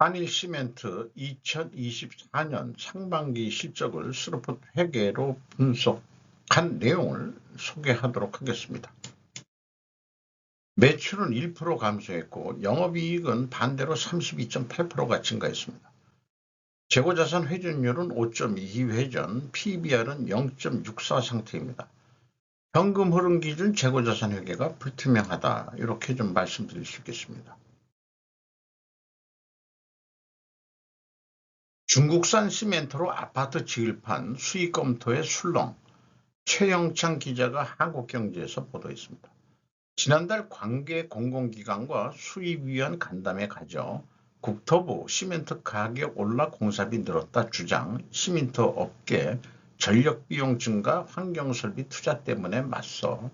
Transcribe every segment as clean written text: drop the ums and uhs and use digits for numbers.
한일시멘트 2024년 상반기 실적을 스로포트 회계로 분석한 내용을 소개하도록 하겠습니다. 매출은 1% 감소했고 영업이익은 반대로 32.8%가 증가했습니다. 재고자산 회전율은 5.22회전, PBR은 0.64 상태입니다. 현금 흐름 기준 재고자산 회계가 불투명하다, 이렇게 좀 말씀드릴 수 있겠습니다. 중국산 시멘트로 아파트 지을판 수익 검토의 술렁, 최영창 기자가 한국경제에서 보도했습니다. 지난달 관계 공공기관과 수입위원 간담회 가져 국토부 시멘트 가격 올라 공사비 늘었다 주장, 시멘트 업계 전력비용 증가 환경설비 투자 때문에 맞서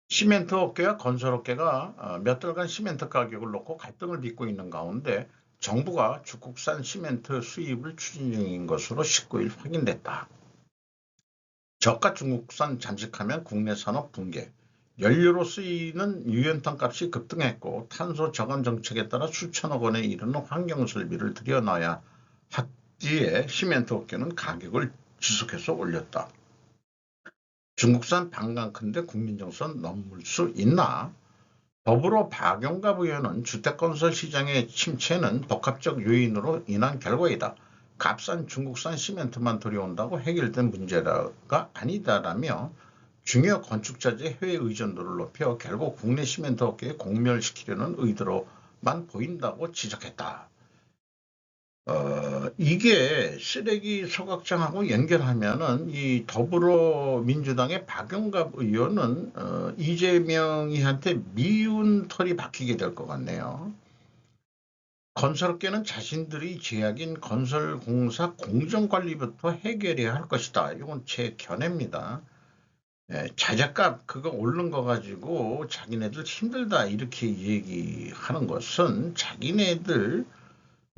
시멘트 업계와 건설업계가 몇 달간 시멘트 가격을 놓고 갈등을 빚고 있는 가운데 정부가 중국산 시멘트 수입을 추진 중인 것으로 19일 확인됐다. 저가 중국산 잠식하면 국내 산업 붕괴, 연료로 쓰이는 유연탄 값이 급등했고 탄소 저감 정책에 따라 수천억 원에 이르는 환경설비를 들여놔야 했기에 시멘트 업계는 가격을 지속해서 올렸다. 중국산 방광컨대 국민정선 넘을 수 있나? 더불어 박용갑 의원은 주택건설 시장의 침체는 복합적 요인으로 인한 결과이다. 값싼 중국산 시멘트만 들여온다고 해결된 문제가 아니다라며 중요 건축자재 해외 의존도를 높여 결국 국내 시멘트 업계에 공멸시키려는 의도로만 보인다고 지적했다. 이게 쓰레기 소각장하고 연결하면은 이 더불어민주당의 박용갑 의원은 이재명이한테 미운 털이 박히게 될 것 같네요. 건설업계는 자신들이 제약인 건설공사 공정관리부터 해결해야 할 것이다. 이건 제 견해입니다. 자재값 그거 오른 거 가지고 자기네들 힘들다 이렇게 얘기하는 것은 자기네들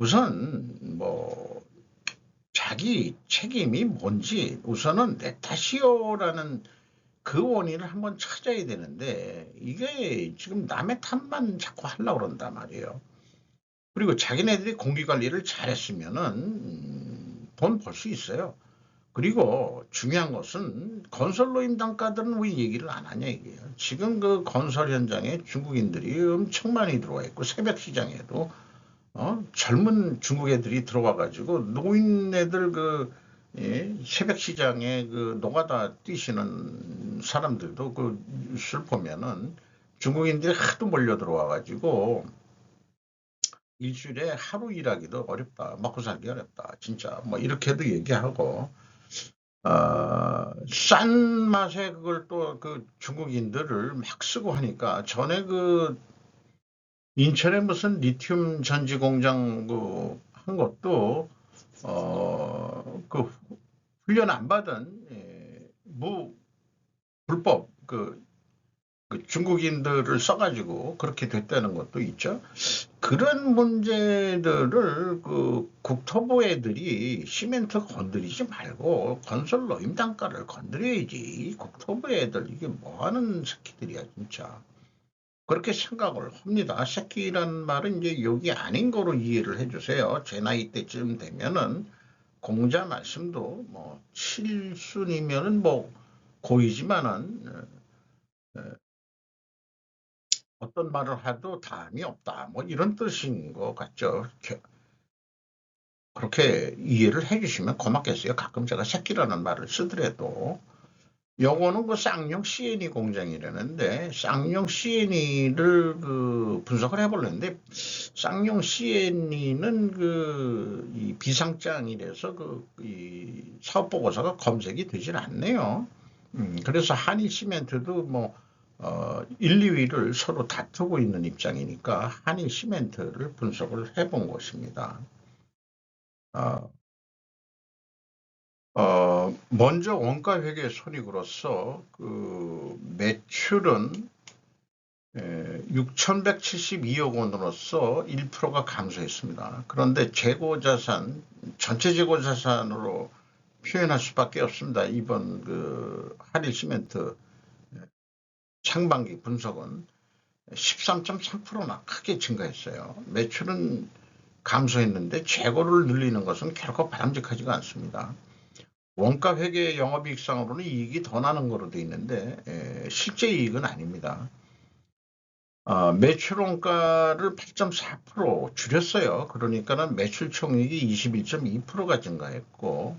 우선 뭐 자기 책임이 뭔지 우선은 내 탓이요라는 그 원인을 한번 찾아야 되는데 이게 지금 남의 탓만 자꾸 하려고 그런단 말이에요. 그리고 자기네들이 공기관리를 잘했으면은 돈 벌 수 있어요. 그리고 중요한 것은 건설로인 단가들은 왜 얘기를 안 하냐 이게요. 지금 그 건설 현장에 중국인들이 엄청 많이 들어와 있고 새벽 시장에도 젊은 중국 애들이 들어와 가지고 노인네들 새벽 시장에 그 노가다 뛰시는 사람들도 그 뉴스를 보면은 중국인들이 하도 몰려 들어와 가지고 일주일에 하루 일하기도 어렵다, 먹고 살기 어렵다, 진짜 뭐 이렇게도 얘기하고 싼 맛에 그걸 또 그 중국인들을 막 쓰고 하니까 전에 그 인천에 무슨 리튬 전지 공장 한 것도 그 훈련 안 받은 불법 그 중국인들을 써가지고 그렇게 됐다는 것도 있죠. 그런 문제들을 그 국토부 애들이 시멘트 건드리지 말고 건설 노임 단가를 건드려야지. 국토부 애들 이게 뭐하는 새끼들이야 진짜. 그렇게 생각을 합니다. 새끼란 말은 이제 욕이 아닌 거로 이해를 해주세요. 제 나이 때쯤 되면은 공자 말씀도 뭐 7순이면은 뭐 고이지만은 어떤 말을 해도 다음이 없다. 뭐 이런 뜻인 것 같죠. 그렇게 이해를 해주시면 고맙겠어요. 가끔 제가 새끼라는 말을 쓰더라도. 요거는 그 쌍용 CNE 공장이라는데 쌍용 CNE를 그 분석을 해보려는데 쌍용 CNE는 이 비상장이라서 이 사업 보고서가 검색이 되질 않네요. 그래서 한일 시멘트도 뭐 1, 2위를 서로 다투고 있는 입장이니까 한일 시멘트를 분석을 해본 것입니다. 먼저 원가 회계 손익으로서 그 매출은 6,172억 원으로서 1%가 감소했습니다. 그런데 재고자산, 전체 재고자산으로 표현할 수밖에 없습니다. 이번 그 한일 시멘트 상반기 분석은 13.3%나 크게 증가했어요. 매출은 감소했는데 재고를 늘리는 것은 결코 바람직하지가 않습니다. 원가 회계 영업이익상으로는 이익이 더 나는 거로 되어 있는데 실제 이익은 아닙니다. 매출 원가를 8.4% 줄였어요. 그러니까는 매출 총액이 21.2%가 증가했고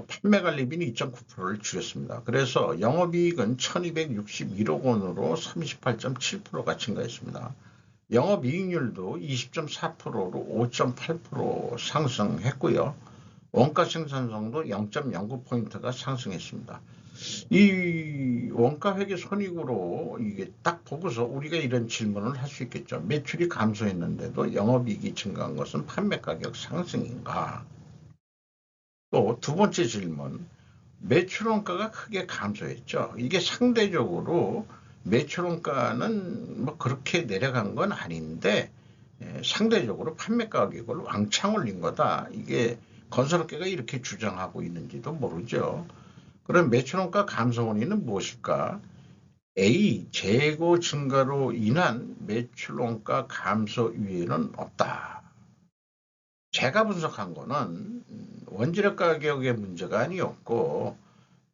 판매 관리비는 2.9%를 줄였습니다. 그래서 영업이익은 1261억 원으로 38.7%가 증가했습니다. 영업이익률도 20.4%로 5.8% 상승했고요. 원가 생산성도 0.09포인트가 상승했습니다. 이 원가 회계 손익으로 이게 딱 보고서 우리가 이런 질문을 할 수 있겠죠. 매출이 감소했는데도 영업이익이 증가한 것은 판매 가격 상승인가? 또 두 번째 질문, 매출 원가가 크게 감소했죠. 이게 상대적으로 매출 원가는 뭐 그렇게 내려간 건 아닌데 상대적으로 판매 가격을 왕창 올린 거다. 이게 건설업계가 이렇게 주장하고 있는지도 모르죠. 그럼 매출 원가 감소 원인은 무엇일까? A. 재고 증가로 인한 매출 원가 감소 위에는 없다. 제가 분석한 거는 원재료 가격의 문제가 아니었고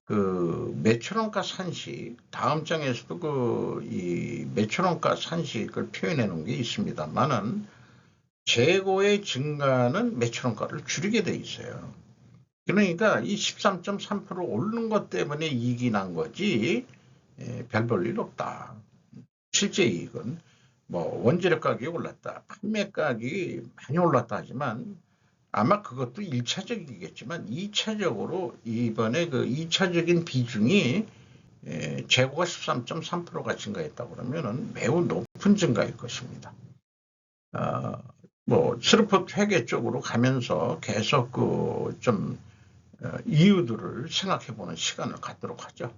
그 매출원가 산식, 다음 장에서도 이 매출원가 산식을 표현해 놓은 게 있습니다만은 재고의 증가는 매출원가를 줄이게 돼 있어요. 그러니까 이 13.3% 오르는 것 때문에 이익이 난 거지 별 볼 일 없다. 실제 이익은 뭐 원재료 가격이 올랐다, 판매 가격이 많이 올랐다 하지만 아마 그것도 1차적이겠지만 2차적으로 이번에 그 2차적인 비중이 재고가 13.3%가 증가했다고 그러면은 매우 높은 증가일 것입니다. 뭐 스루풋 회계 쪽으로 가면서 계속 그 좀 이유들을 생각해 보는 시간을 갖도록 하죠.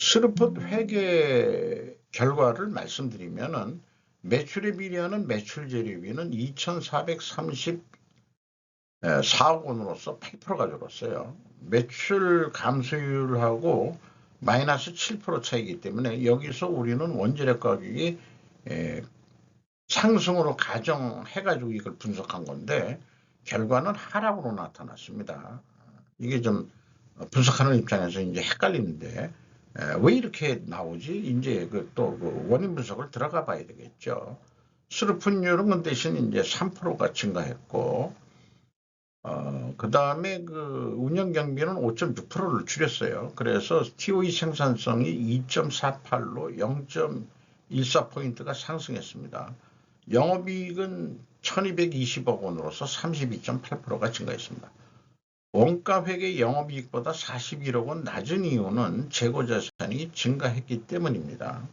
스루풋 회계 결과를 말씀드리면은 매출에 비례하는 매출 재료비는 2,434억 원으로서 8%가 줄었어요. 매출 감소율하고 마이너스 7% 차이기 때문에 여기서 우리는 원재료 가격이 상승으로 가정해가지고 이걸 분석한 건데 결과는 하락으로 나타났습니다. 이게 좀 분석하는 입장에서 이제 헷갈리는데 왜 이렇게 나오지? 이제 또 그 원인 분석을 들어가 봐야 되겠죠. 수르푼율은 대신 이제 3%가 증가했고, 그 다음에 그 운영 경비는 5.6%를 줄였어요. 그래서 TOE 생산성이 2.48로 0.14포인트가 상승했습니다. 영업이익은 1220억 원으로서 32.8%가 증가했습니다. 원가 회계 영업이익보다 41억 원 낮은 이유는 재고자산이 증가했기 때문입니다.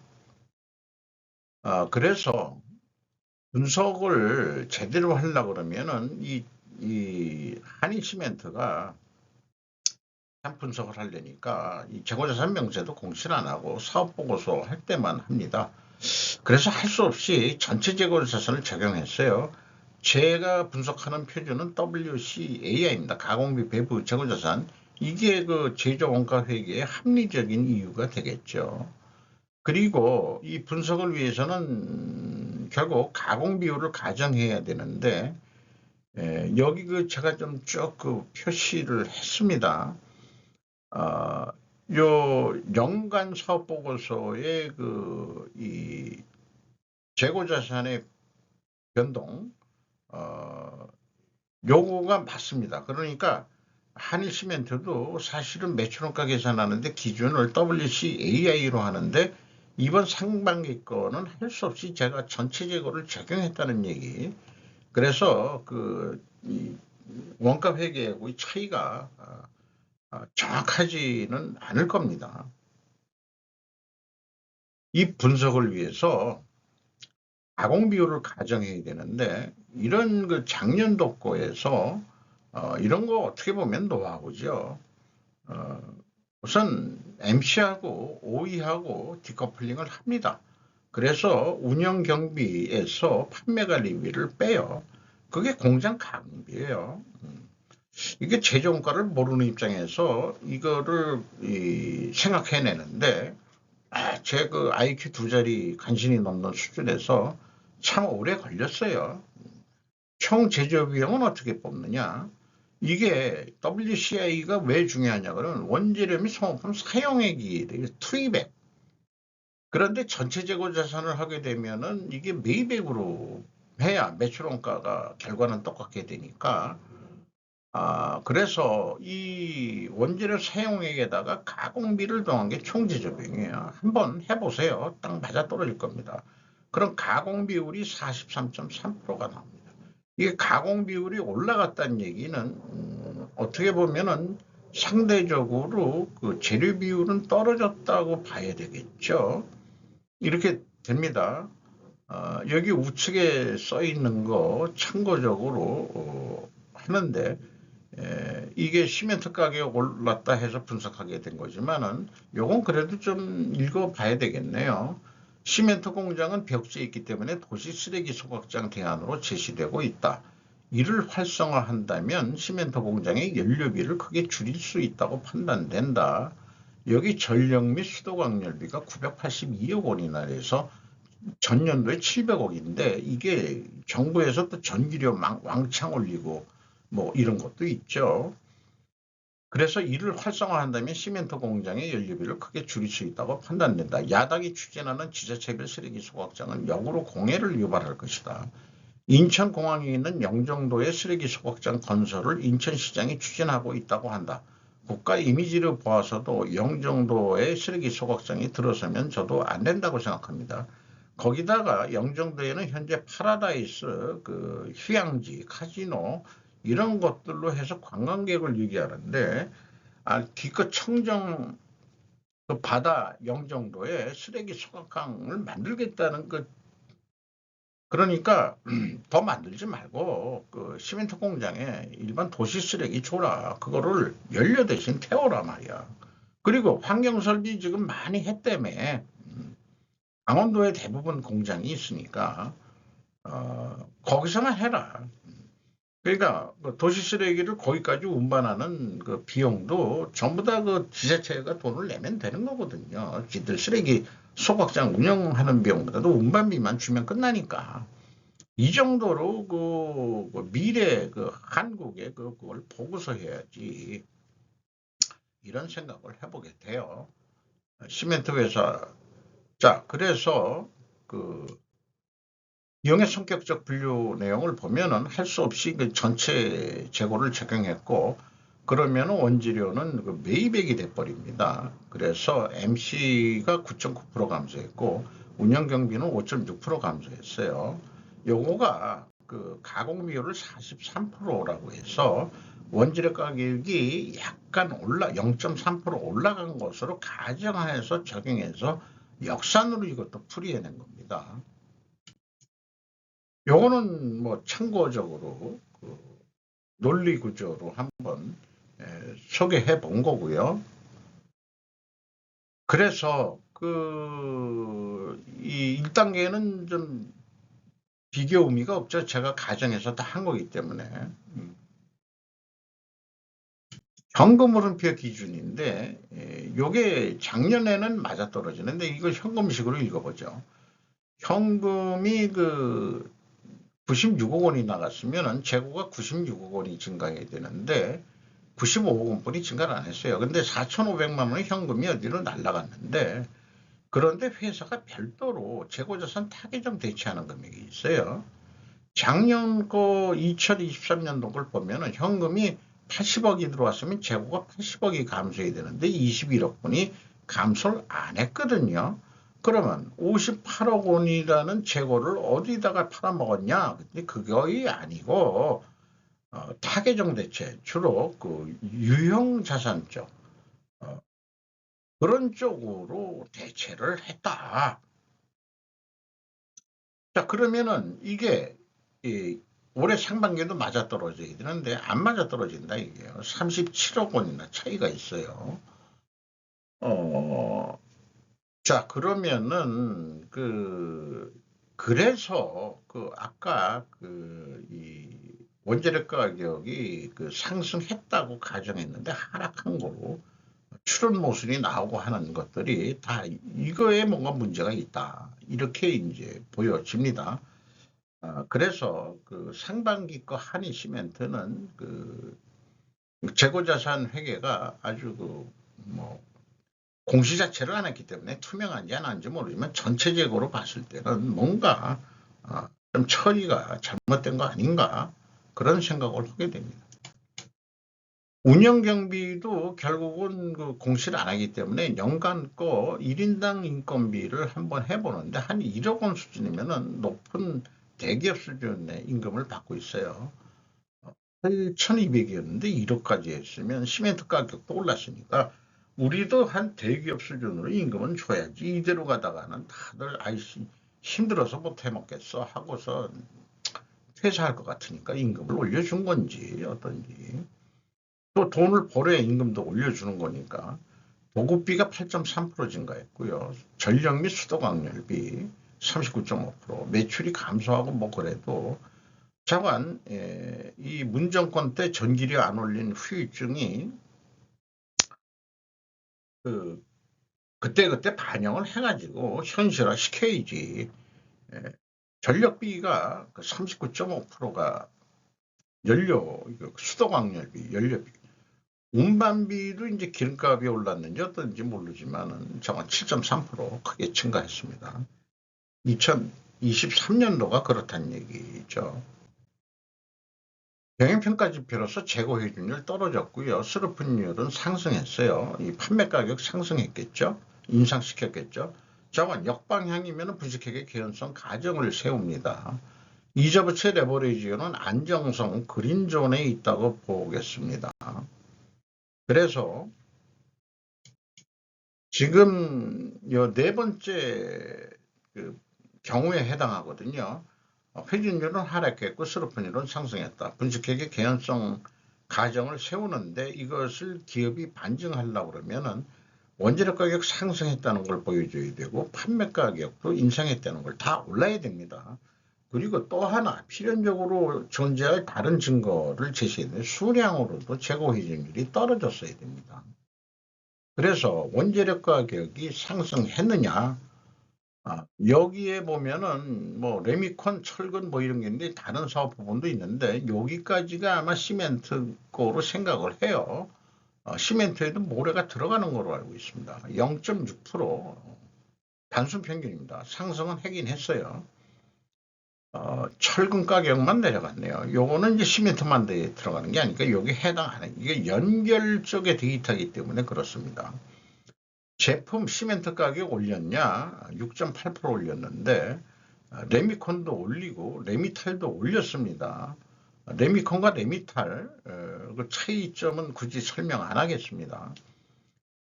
그래서 분석을 제대로 하려고 그러면은 이 한일시멘트가 분석을 하려니까 이 재고자산 명세도 공시를 안 하고 사업보고서 할 때만 합니다. 그래서 할 수 없이 전체 재고자산을 적용했어요. 제가 분석하는 표준은 WCAI입니다. 가공비 배부 재고자산. 이게 그 제조 원가 회계의 합리적인 이유가 되겠죠. 그리고 이 분석을 위해서는 결국 가공 비율을 가정해야 되는데 여기 그 제가 좀 쭉 그 표시를 했습니다. 요 연간 사업 보고서의 그 이 재고자산의 변동 요거가 맞습니다. 그러니까 한일시멘트도 사실은 매출원가 계산하는데 기준을 WCAI로 하는데 이번 상반기 거는 할 수 없이 제가 전체 재고를 적용했다는 얘기. 그래서 이 원가 회계하고의 차이가 정확하지는 않을 겁니다. 이 분석을 위해서 가공 비율을 가정해야 되는데 이런 그 작년도 거에서 이런 거 어떻게 보면 노하우죠. 우선 MC하고 OE하고 디커플링을 합니다. 그래서 운영 경비에서 판매 관리비를 빼요. 그게 공장 가공비예요. 이게 재정가를 모르는 입장에서 이거를 생각해내는데 제 그 IQ 두 자리 간신히 넘는 수준에서 참 오래 걸렸어요. 총 제조 비용은 어떻게 뽑느냐? 이게 WCI가 왜 중요하냐? 그러면 원재료 및 소모품 사용액이 투입액. 그런데 전체 재고 자산을 하게 되면은 이게 매입액으로 해야 매출 원가가 결과는 똑같게 되니까 그래서 이 원재료 사용액에다가 가공비를 더한 게 총제조 비용이에요. 한번 해보세요. 딱 맞아떨어질 겁니다. 그럼 가공 비율이 43.3%가 나옵니다. 이게 가공 비율이 올라갔다는 얘기는 어떻게 보면은 상대적으로 그 재료 비율은 떨어졌다고 봐야 되겠죠. 이렇게 됩니다. 여기 우측에 써 있는 거 참고적으로 하는데 이게 시멘트 가격 올랐다 해서 분석하게 된 거지만은 요건 그래도 좀 읽어봐야 되겠네요. 시멘트 공장은 벽지에 있기 때문에 도시 쓰레기 소각장 대안으로 제시되고 있다. 이를 활성화한다면 시멘트 공장의 연료비를 크게 줄일 수 있다고 판단된다. 여기 전력 및 수도광열비가 982억 원이나 해서 전년도에 700억인데 이게 정부에서 또 전기료 왕창 올리고 뭐 이런 것도 있죠. 그래서 이를 활성화한다면 시멘트 공장의 연료비를 크게 줄일 수 있다고 판단된다. 야당이 추진하는 지자체별 쓰레기 소각장은 역으로 공해를 유발할 것이다. 인천공항에 있는 영종도의 쓰레기 소각장 건설을 인천시장이 추진하고 있다고 한다. 국가 이미지를 보아서도 영종도의 쓰레기 소각장이 들어서면 저도 안 된다고 생각합니다. 거기다가 영종도에는 현재 파라다이스, 그 휴양지, 카지노 이런 것들로 해서 관광객을 유치하는데 기껏 청정 그 바다 영종도에 쓰레기 소각항을 만들겠다는 그러니까 더 만들지 말고 그 시멘트 공장에 일반 도시 쓰레기 줘라. 그거를 연료 대신 태워라 말이야. 그리고 환경설비 지금 많이 했다며. 강원도에 대부분 공장이 있으니까 거기서만 해라. 그러니까 도시 쓰레기를 거기까지 운반하는 그 비용도 전부 다 그 지자체가 돈을 내면 되는 거거든요. 지들 쓰레기 소각장 운영하는 비용보다도 운반비만 주면 끝나니까. 이 정도로 그 미래 그 한국에 그걸 보고서 해야지. 이런 생각을 해보게 돼요. 시멘트 회사. 자, 그래서 그 이용의 성격적 분류 내용을 보면은 할 수 없이 그 전체 재고를 적용했고 그러면 원재료는 그 매입액이 돼버립니다. 그래서 MC가 9.9% 감소했고 운영경비는 5.6% 감소했어요. 요거가 그 가공비율을 43%라고 해서 원재료 가격이 약간 0.3% 올라간 것으로 가정해서 적용해서 역산으로 이것도 풀이해낸 겁니다. 요거는 뭐 참고적으로 그 논리 구조로 한번 소개해 본 거고요. 그래서 이 1단계는 좀 비교 의미가 없죠. 제가 가정에서 다 한 거기 때문에. 현금 물음표 기준인데 요게 작년에는 맞아떨어지는데 이걸 현금식으로 읽어보죠. 현금이 그 96억 원이 나갔으면 재고가 96억 원이 증가해야 되는데 95억 원뿐이 증가를 안 했어요. 근데 4,500만 원의 현금이 어디로 날라갔는데 그런데 회사가 별도로 재고자산 타개점 대체하는 금액이 있어요. 작년 거 2023년도 걸 보면은 현금이 80억이 들어왔으면 재고가 80억이 감소해야 되는데 21억 원이 감소를 안 했거든요. 그러면 58억 원이라는 재고를 어디다가 팔아먹었냐? 근데 그거이 아니고 타개정 대체 주로 그 유형 자산 쪽 그런 쪽으로 대체를 했다. 자 그러면은 이게 올해 상반기에도 맞아떨어져야 되는데 안 맞아떨어진다 이게요. 37억 원이나 차이가 있어요. 자 그러면은 그래서 아까 이 원재료 가격이 상승했다고 가정했는데 하락한 거로 출원 모순이 나오고 하는 것들이 다 이거에 뭔가 문제가 있다. 이렇게 이제 보여집니다. 그래서 그 상반기 거 한일 시멘트는 그 재고자산 회계가 아주 뭐 공시 자체를 안 했기 때문에 투명한지 안 한지 모르지만 전체적으로 봤을 때는 뭔가 좀 처리가 잘못된 거 아닌가 그런 생각을 하게 됩니다. 운영 경비도 결국은 그 공시를 안 하기 때문에 연간 거 1인당 인건비를 한번 해보는데 한 1억 원 수준이면은 높은 대기업 수준의 임금을 받고 있어요. 8,200이었는데 1억까지 했으면 시멘트 가격도 올랐으니까 우리도 한 대기업 수준으로 임금은 줘야지. 이대로 가다가는 다들 아이씨 힘들어서 못 해먹겠어 하고서 퇴사할 것 같으니까 임금을 올려준 건지 어떤지. 또 돈을 벌어야 임금도 올려주는 거니까. 보급비가 8.3% 증가했고요. 전력 및 수도 광열비 39.5%, 매출이 감소하고 뭐 그래도 자관 이 문정권 때 전기료 안 올린 후유증이 그때 반영을 해가지고 현실화 시켜야지. 전력비가 39.5%가 연료, 수도 광열비, 연료비. 운반비도 이제 기름값이 올랐는지 어떤지 모르지만은 자관 7.3% 크게 증가했습니다. 2023년도가 그렇다는 얘기죠. 경영평가 지표로서 재고 회전율 떨어졌고요. 스루픈율은 상승했어요. 이 판매 가격 상승했겠죠. 인상시켰겠죠. 자관 역방향이면 부직하게 개연성 가정을 세웁니다. 이자부채 레버리지는 안정성 그린존에 있다고 보겠습니다. 그래서 지금 네 번째 경우에 해당하거든요. 회전율은 하락했고 스루픈율은 상승했다. 분식회계 개연성 가정을 세우는데 이것을 기업이 반증하려고 그러면은 원재료 가격 상승했다는 걸 보여줘야 되고 판매 가격도 인상했다는 걸 다 올라야 됩니다. 그리고 또 하나 필연적으로 존재할 다른 증거를 제시해야 돼요. 수량으로도 재고 회전율이 떨어졌어야 됩니다. 그래서 원재료 가격이 상승했느냐? 여기에 보면은 뭐 레미콘, 철근 뭐 이런 게 있는데 다른 사업 부분도 있는데 여기까지가 아마 시멘트 거로 생각을 해요. 시멘트에도 모래가 들어가는 거로 알고 있습니다. 0.6% 단순 평균입니다. 상승은 하긴 했어요. 철근 가격만 내려갔네요. 요거는 이제 시멘트만 들어가는 게 아니니까 여기 해당하는 이게 연결 쪽의 데이터이기 때문에 그렇습니다. 제품 시멘트 가격 올렸냐? 6.8% 올렸는데 레미콘도 올리고 레미탈도 올렸습니다. 레미콘과 레미탈 그 차이점은 굳이 설명 안 하겠습니다.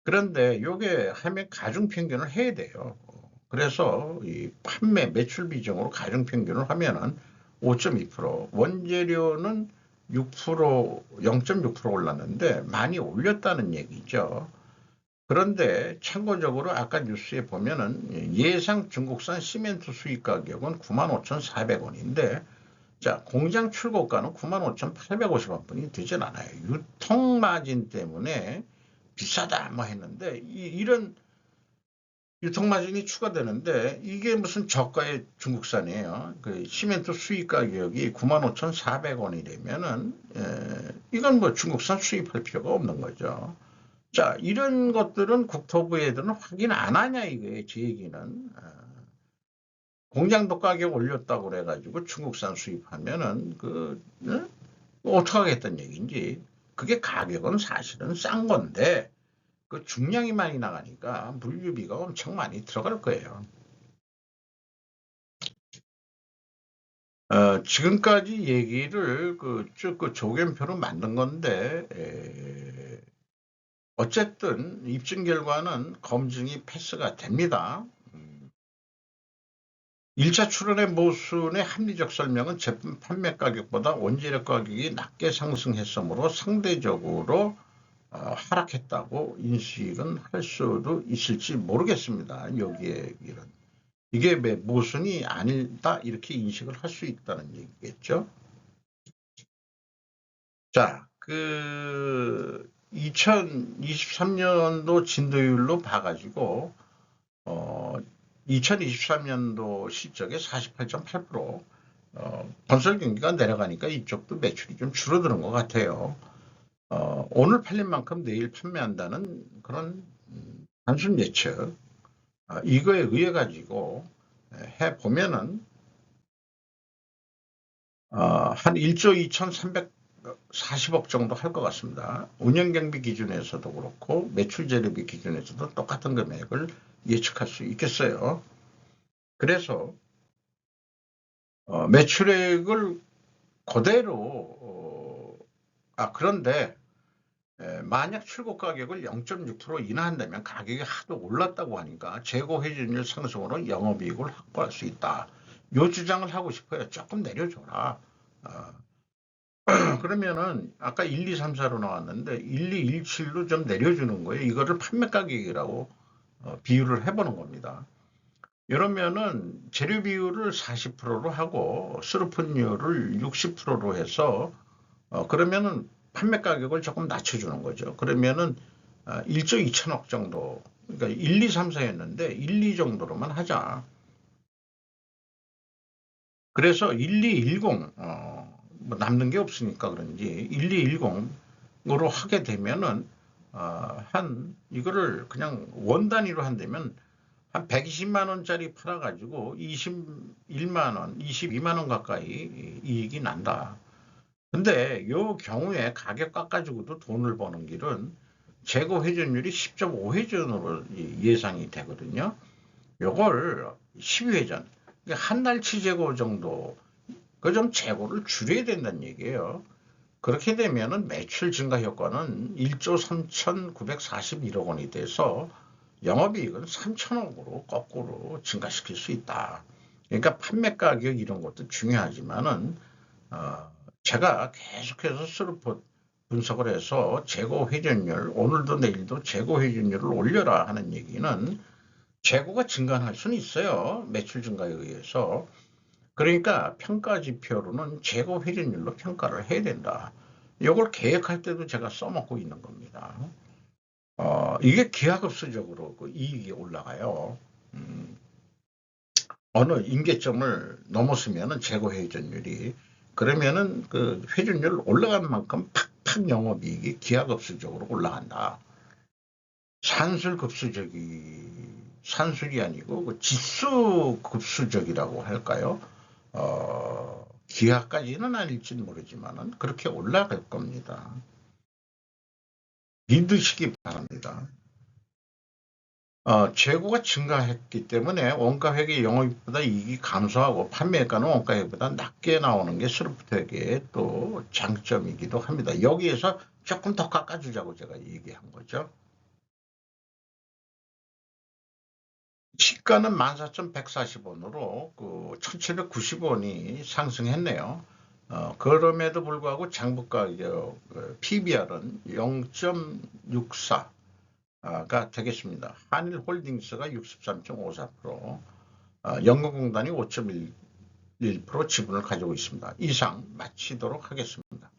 그런데 이게 하면 가중평균을 해야 돼요. 그래서 이 판매 매출 비중으로 가중평균을 하면은 5.2%, 원재료는 6%, 0.6% 올랐는데 많이 올렸다는 얘기죠. 그런데 참고적으로 아까 뉴스에 보면은 예상 중국산 시멘트 수입 가격은 95,400원인데 자, 공장 출고가는 95,850원뿐이 되질 않아요. 유통 마진 때문에 비싸다 뭐 했는데 이런 유통 마진이 추가되는데 이게 무슨 저가의 중국산이에요. 그 시멘트 수입 가격이 95,400원이라면은 이건 뭐 중국산 수입할 필요가 없는 거죠. 자, 이런 것들은 국토부 애들은 확인 안 하냐 이거예요. 제 얘기는. 공장도 가격 올렸다고 그래가지고 중국산 수입하면은 어떻게 하겠다는 얘기인지. 그게 가격은 사실은 싼 건데 그 중량이 많이 나가니까 물류비가 엄청 많이 들어갈 거예요. 지금까지 얘기를 쭉 조견표로 만든 건데 어쨌든 입증 결과는 검증이 패스가 됩니다. 1차 출원의 모순의 합리적 설명은 제품 판매 가격보다 원재료 가격이 낮게 상승했으므로 상대적으로 하락했다고 인식은 할 수도 있을지 모르겠습니다. 여기에 이게 모순이 아니다 이렇게 인식을 할 수 있다는 얘기겠죠. 자, 2023년도 진도율로 봐가지고 2023년도 실적의 48.8%, 건설 경기가 내려가니까 이쪽도 매출이 좀 줄어드는 것 같아요. 오늘 팔린 만큼 내일 판매한다는 그런 단순 예측, 이거에 의해 가지고 해보면은 한 1조 2,340억 정도 할 것 같습니다. 운영경비 기준에서도 그렇고 매출 재료비 기준에서도 똑같은 금액을 예측할 수 있겠어요. 그래서 매출액을 그대로 그런데 만약 출고 가격을 0.6% 인하한다면 가격이 하도 올랐다고 하니까 재고 회전율 상승으로 영업이익을 확보할 수 있다. 요 주장을 하고 싶어요. 조금 내려줘라. 그러면은 아까 1, 2, 3, 4로 나왔는데 1, 2, 1, 7로 좀 내려주는 거예요. 이거를 판매 가격이라고 비율을 해보는 겁니다. 이러면은 재료 비율을 40%로 하고 스루펀율을 60%로 해서 그러면은 판매 가격을 조금 낮춰주는 거죠. 그러면은 1조 2천억 정도, 그러니까 1, 2, 3, 4였는데 1, 2 정도로만 하자. 그래서 1, 2, 1, 0 뭐 남는 게 없으니까 그런지 1, 2, 1, 0으로 하게 되면은 한 이거를 그냥 원 단위로 한다면 한 120만 원짜리 팔아가지고 21만 원, 22만 원 가까이 이익이 난다. 근데 요 경우에 가격 깎아주고도 돈을 버는 길은 재고 회전율이 10.5회전으로 예상이 되거든요. 요걸 12회전, 한 달치 재고 정도, 그 좀 재고를 줄여야 된다는 얘기예요. 그렇게 되면은 매출 증가 효과는 1조 3,941억 원이 돼서 영업이익은 3천억으로 거꾸로 증가시킬 수 있다. 그러니까 판매 가격 이런 것도 중요하지만은 제가 계속해서 스루폿 분석을 해서 재고 회전율, 오늘도 내일도 재고 회전율을 올려라 하는 얘기는 재고가 증가할 수는 있어요. 매출 증가에 의해서. 그러니까 평가 지표로는 재고 회전율로 평가를 해야 된다. 이걸 계획할 때도 제가 써먹고 있는 겁니다. 이게 기하급수적으로 그 이익이 올라가요. 어느 임계점을 넘었으면은 재고 회전율이, 그러면은 그 회전율 올라간 만큼 팍팍 영업이익이 기하급수적으로 올라간다. 산술이 아니고 그 지수급수적이라고 할까요? 기하까지는 아닐지는 모르지만은 그렇게 올라갈 겁니다. 믿으시기 바랍니다. 재고가 증가했기 때문에 원가회계 영업이익보다 이익이 감소하고 판매가는 원가회계보다 낮게 나오는 게 스루프텍의 또 장점이기도 합니다. 여기에서 조금 더 깎아주자고 제가 얘기한 거죠. 시가는 14,140원으로 그 1,790원이 상승했네요. 그럼에도 불구하고 장부가격 PBR은 0.64가 되겠습니다. 한일홀딩스가 63.54%, 연금공단이 5.11% 지분을 가지고 있습니다. 이상 마치도록 하겠습니다.